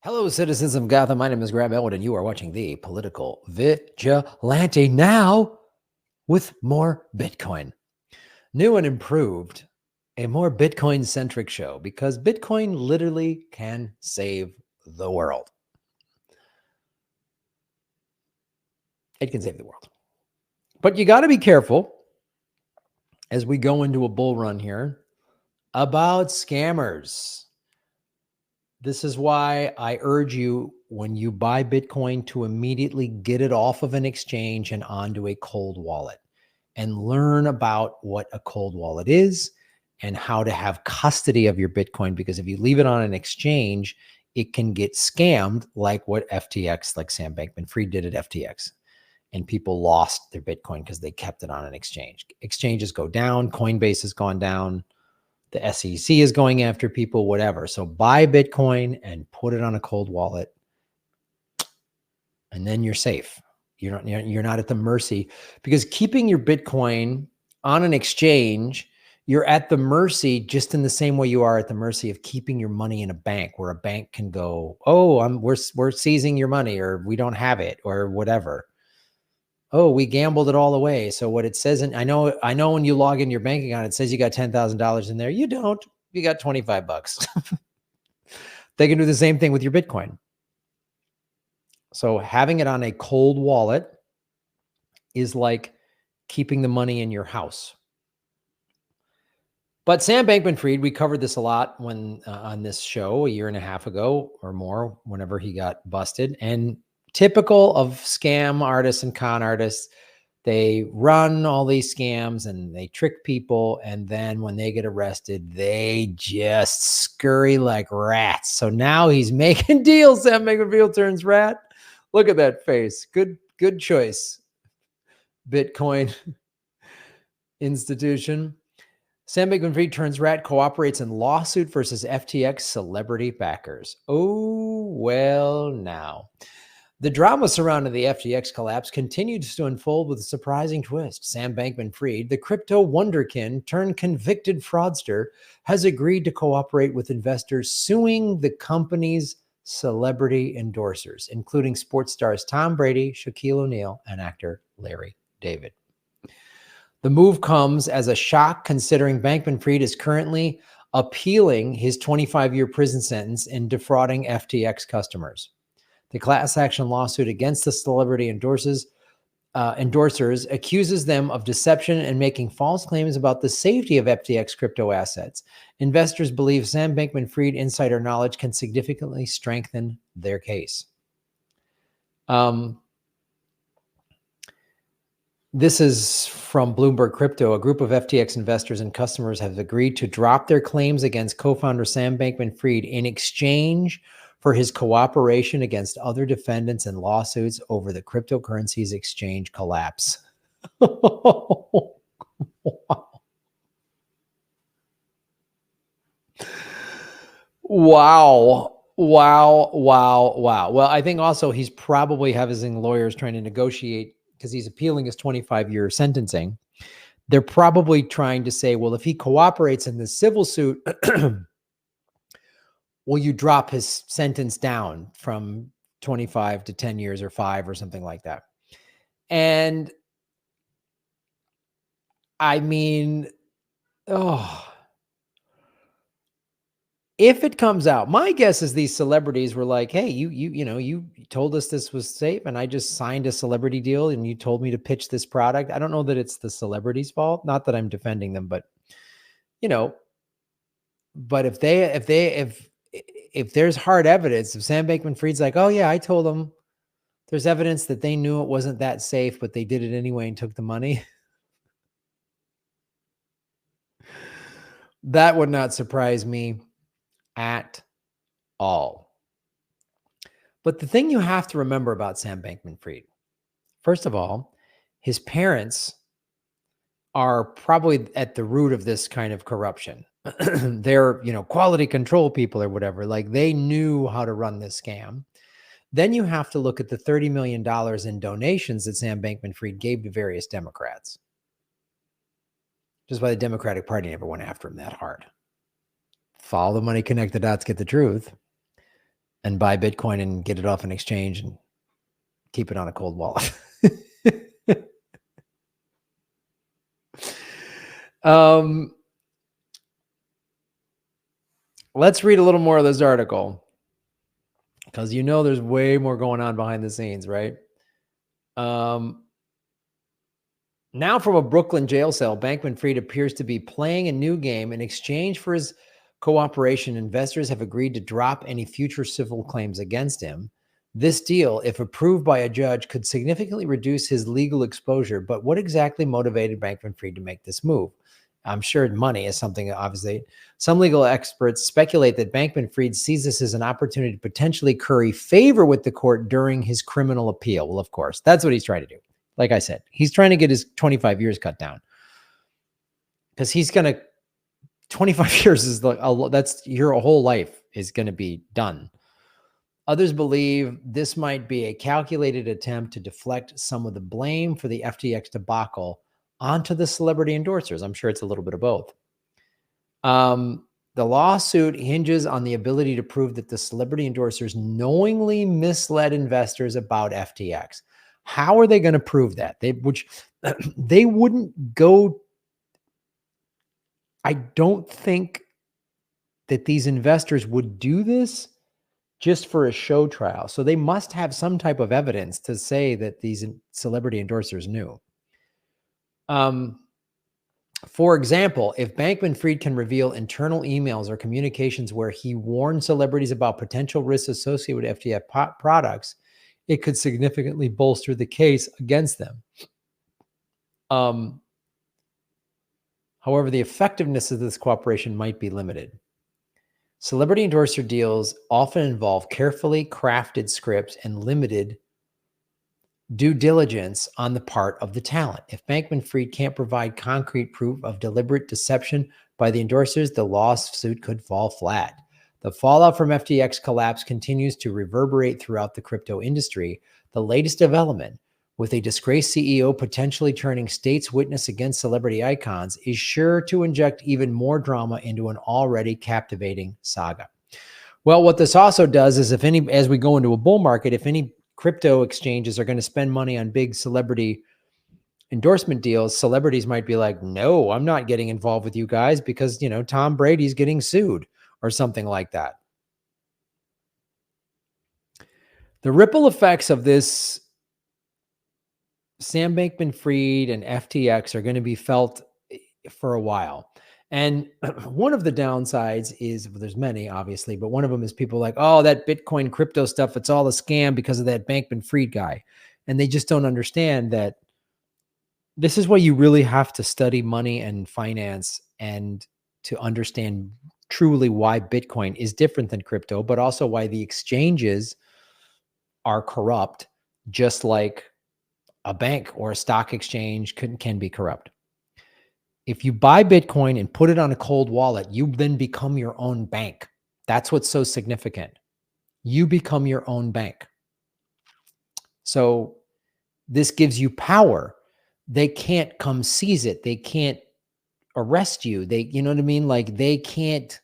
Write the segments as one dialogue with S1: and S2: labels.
S1: Hello, citizens of Gotham. My name is Graham Elwood, and you are watching the Political Vigilante now with more Bitcoin. New and improved, a more Bitcoin-centric show because Bitcoin literally can save the world. It can save the world. But you got to be careful as we go into a bull run here about scammers. This is why I urge you, when you buy Bitcoin, to immediately get it off of an exchange and onto a cold wallet and learn about what a cold wallet is and how to have custody of your Bitcoin. Because if you leave it on an exchange, it can get scammed, like what FTX, like Sam Bankman-Fried did at FTX. And people lost their Bitcoin because they kept it on an exchange. Exchanges go down. Coinbase has gone down. The SEC is going after people, whatever. So buy Bitcoin and put it on a cold wallet, and then you're safe. You're not at the mercy, because keeping your Bitcoin on an exchange, you're at the mercy just in the same way you are at the mercy of keeping your money in a bank, where a bank can go, oh, we're seizing your money, or we don't have it, or whatever. Oh, we gambled it all away. So what it says, and I know when you log in your bank account, it says you got $10,000 in there. You don't. You got 25 bucks. They can do the same thing with your Bitcoin. So having it on a cold wallet is like keeping the money in your house. But Sam Bankman-Fried, we covered this a lot when on this show a year and a half ago or more, whenever he got busted. And typical of scam artists and con artists, they run all these scams and they trick people. And then when they get arrested, they just scurry like rats. So now he's making deals. Sam Bankman-Fried turns rat. Look at that face. Good choice. Bitcoin institution. Sam Bankman-Fried turns rat, cooperates in lawsuit versus FTX celebrity backers. Oh, well, now. The drama surrounding the FTX collapse continues to unfold with a surprising twist. Sam Bankman-Fried, the crypto wonderkin turned convicted fraudster, has agreed to cooperate with investors suing the company's celebrity endorsers, including sports stars Tom Brady, Shaquille O'Neal, and actor Larry David. The move comes as a shock, considering Bankman-Fried is currently appealing his 25-year prison sentence in defrauding FTX customers. The class action lawsuit against the celebrity endorsers accuses them of deception and making false claims about the safety of FTX crypto assets. Investors believe Sam Bankman-Fried insider knowledge can significantly strengthen their case. This is from Bloomberg Crypto. A group of FTX investors and customers have agreed to drop their claims against co-founder Sam Bankman-Fried in exchange for his cooperation against other defendants in lawsuits over the cryptocurrency's exchange collapse. Wow. Well, I think also he's probably having lawyers trying to negotiate, because he's appealing his 25-year sentencing. They're probably trying to say, well, if he cooperates in the civil suit, will you drop his sentence down from 25 to 10 years or 5 or something like that? And I mean, if it comes out, my guess is these celebrities were like, hey, you told us this was safe, and I just signed a celebrity deal and you told me to pitch this product. I don't know that it's the celebrity's fault. Not that I'm defending them, but but if there's hard evidence, if Sam Bankman-Fried's like, oh yeah, I told them, there's evidence that they knew it wasn't that safe, but they did it anyway and took the money. That would not surprise me at all. But the thing you have to remember about Sam Bankman-Fried, first of all, his parents are probably at the root of this kind of corruption. They're, quality control people or whatever. Like, they knew how to run this scam. Then you have to look at the $30 million in donations that Sam Bankman-Fried gave to various Democrats. Just why the Democratic Party never went after him that hard. Follow the money, connect the dots, get the truth. and buy Bitcoin and get it off an exchange and keep it on a cold wallet. Let's read a little more of this article, because there's way more going on behind the scenes, right? Now from a Brooklyn jail cell, Bankman-Fried appears to be playing a new game. In exchange for his cooperation, investors have agreed to drop any future civil claims against him. This deal, if approved by a judge, could significantly reduce his legal exposure. But what exactly motivated Bankman-Fried to make this move? I'm sure money is something, obviously. Some legal experts speculate that Bankman-Fried sees this as an opportunity to potentially curry favor with the court during his criminal appeal. Well, of course, that's what he's trying to do. Like I said, he's trying to get his 25 years cut down, because he's going to, 25 years is like, that's your whole life is going to be done. Others believe this might be a calculated attempt to deflect some of the blame for the FTX debacle onto the celebrity endorsers. I'm sure it's a little bit of both. The lawsuit hinges on the ability to prove that the celebrity endorsers knowingly misled investors about FTX. How are they going to prove that? They wouldn't go. I don't think that these investors would do this just for a show trial. So they must have some type of evidence to say that these celebrity endorsers knew. For example, if Bankman-Fried can reveal internal emails or communications where he warned celebrities about potential risks associated with FTX products, it could significantly bolster the case against them. However, the effectiveness of this cooperation might be limited. Celebrity endorser deals often involve carefully crafted scripts and limited due diligence on the part of the talent. If Bankman-Fried can't provide concrete proof of deliberate deception by the endorsers, the lawsuit could fall flat. The fallout from FTX collapse continues to reverberate throughout the crypto industry. The latest development, with a disgraced CEO potentially turning state's witness against celebrity icons, is sure to inject even more drama into an already captivating saga. Well, what this also does is, as we go into a bull market, if any crypto exchanges are going to spend money on big celebrity endorsement deals, celebrities might be like, no, I'm not getting involved with you guys because, Tom Brady's getting sued or something like that. The ripple effects of this Sam Bankman-Fried and FTX are going to be felt for a while. And one of the downsides is, well, there's many, obviously, but one of them is people like, oh, that Bitcoin crypto stuff, it's all a scam because of that Bankman-Fried guy. And they just don't understand that this is why you really have to study money and finance and to understand truly why Bitcoin is different than crypto, but also why the exchanges are corrupt, just like a bank or a stock exchange can be corrupt. If you buy Bitcoin and put it on a cold wallet, you then become your own bank. That's what's so significant. You become your own bank. So this gives you power. They can't come seize it. They can't arrest you. You know what I mean? Like they can't,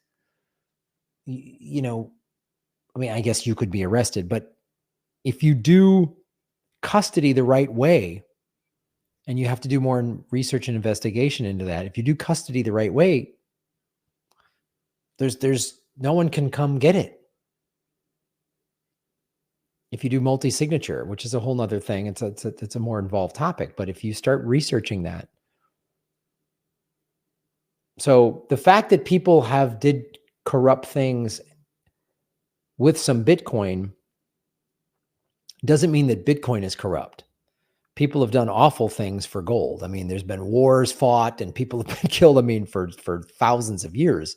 S1: I guess you could be arrested, but if you do custody the right way, and you have to do more research and investigation into that. If you do custody the right way, there's no one can come get it. If you do multi-signature, which is a whole nother thing, it's a more involved topic. But if you start researching that, so the fact that people did corrupt things with some Bitcoin doesn't mean that Bitcoin is corrupt. People have done awful things for gold. I mean, there's been wars fought and people have been killed, for thousands of years.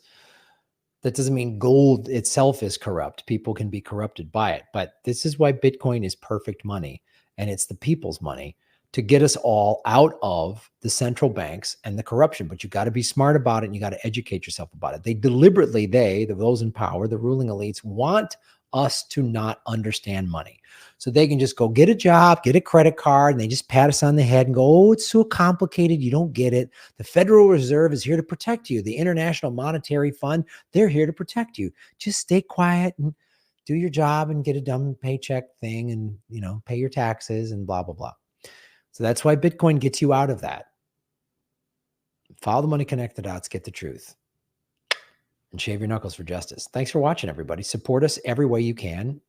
S1: That doesn't mean gold itself is corrupt. People can be corrupted by it. But this is why Bitcoin is perfect money, and it's the people's money to get us all out of the central banks and the corruption. But you got to be smart about it, and you got to educate yourself about it. They deliberately, those in power, the ruling elites, want us to not understand money. So they can just go get a job, get a credit card, and they just pat us on the head and go, oh, it's so complicated. You don't get it. The Federal Reserve is here to protect you. The International Monetary Fund, they're here to protect you. Just stay quiet and do your job and get a dumb paycheck thing and, pay your taxes and blah, blah, blah. So that's why Bitcoin gets you out of that. Follow the money, connect the dots, get the truth, and shave your knuckles for justice. Thanks for watching, everybody. Support us every way you can.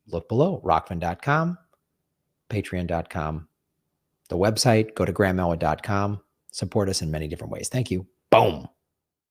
S1: Look below, rockfin.com, patreon.com, the website, go to grahamelwood.com. Support us in many different ways. Thank you. Boom.